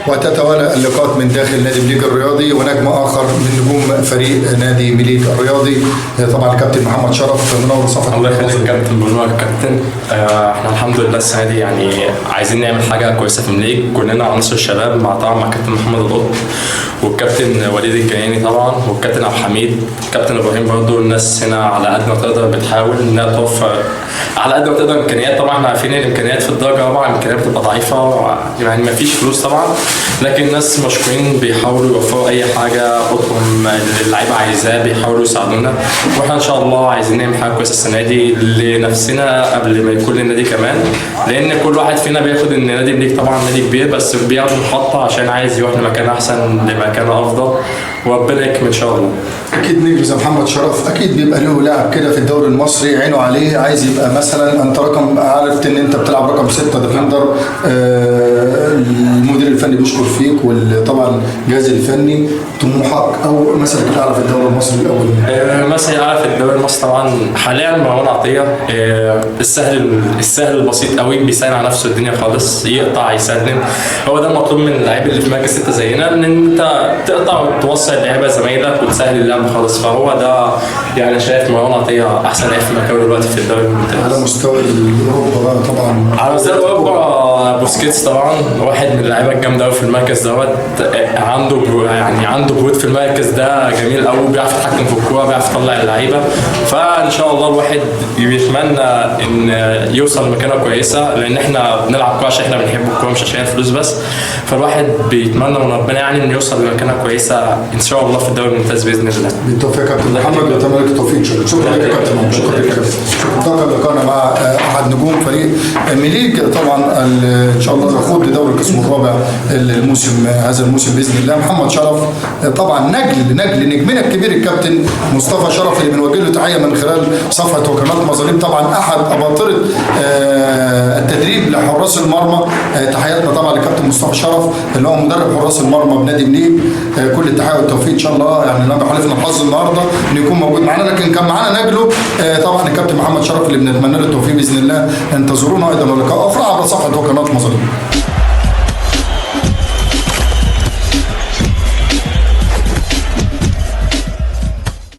وتتوالى اللقاءات من داخل نادي مليج الرياضي ونجم اخر من نجوم فريق نادي مليج الرياضي طبعا الكابتن محمد شرف منور صفحه. الله يخليك كابتن منور كابتن. احنا الحمد لله السنه دي يعني عايزين نعمل حاجه كويسه في مليج، كلنا عناصر الشباب مع كابتن محمد القط والكابتن وليد الجناني طبعا والكابتن عبد الحميد الكابتن ابراهيم. برضه الناس هنا على قد ما تقدر بتحاول انها توفر على قد ما تقدر امكانيات. طبعا احنا عارفين الامكانيات في الدرجه الرابعه الامكانيات بتبقى ضعيفه، يعني ما فيش فلوس طبعا، لكن الناس مشكورين بيحاولوا يوفروا اي حاجه قطهم اللعيبه عايزاه، بيحاولوا يساعدونا. واحنا ان شاء الله عايزين نعمل حاجه كويسه السنه دي لنفسنا قبل ما يكون للنادي كمان، لان كل واحد فينا بياخد ان نادي مليج طبعا نادي كبير بس بياخد خطه عشان عايز يروح لمكان احسن لمكان افضل، وربنا يكرم ان شاء الله. اكيد نجم زي محمد شرف اكيد بيبقى له لاعب كده في الدوري المصري عينه عليه، عايز يبقى مثلا انت رقم، عرفت ان انت بتلعب رقم 6 ديفندر، المدير الفني بيشكر فيك وطبعا الجهاز الفني، طموحك او مثلا اعلى في الدوري المصري الاول؟ مثلا اعلى في الدوري المصري طبعا حاليا مروان عطيه، السهل البسيط قوي بيسهل على نفسه الدنيا خالص، يقطع يسلم. هو ده المطلوب من اللعيبه اللي في مركز 6 زينا، ان انت تقطع وتوصل اللعيبه زمايلك وتسهل اللعب خالص. فهو ده يعني شايف مروان عطيه احسن لاعب في مكانه دلوقتي في الدوري الممتاز. على مستوى اوروبا بقى طبعا، على مستوى اوروبا بوسكيتس طبعا واحد من اللعيبه الجامده قوي في المركز دوت، عنده برود في المركز ده جميل قوي، بيعرف يتحكم في الكوره، بيعرف يطلع اللعيبه. فان شاء الله الواحد بيتمنى ان يوصل لمكانه كويسه، لان احنا بنلعب كوره عشان احنا بنحب الكوره مش عشان الفلوس بس. فالواحد بيتمنى من ربنا يعني انه يوصل لمكانه كويسه ان شاء الله في الدوري الممتاز باذن الله. بالتوفيق يا كابتن محمد، بتمنى لك التوفيق ان شاء الله. شكرا لك يا كابتن. شكرا لك. شكرا لقاءنا مع احد نجوم فريق مليج طبعا ان شاء الله يخوض لدوري القسم الرابع هذا الموسم باذن الله. محمد شرف طبعا نجمنا الكبير الكابتن مصطفى شرف اللي بنوجه له تحيه من خلال صفحه وكالات مظالم، طبعا احد اباطره التدريب لحراس المرمى. تحياتنا طبعا لكابتن مصطفى شرف اللي هو مدرب حراس المرمى بنادي مليج، كل التحيه والتوفيق ان شاء الله. يعني لم يحالفنا الحظ النهارده انه يكون موجود معانا، لكن كان معانا نجله طبعا الكابتن محمد شرف اللي بنتمنى له التوفيق باذن الله. انتظرونا ايضا لقاء اخرى عبر صفحه وكالات مظالم.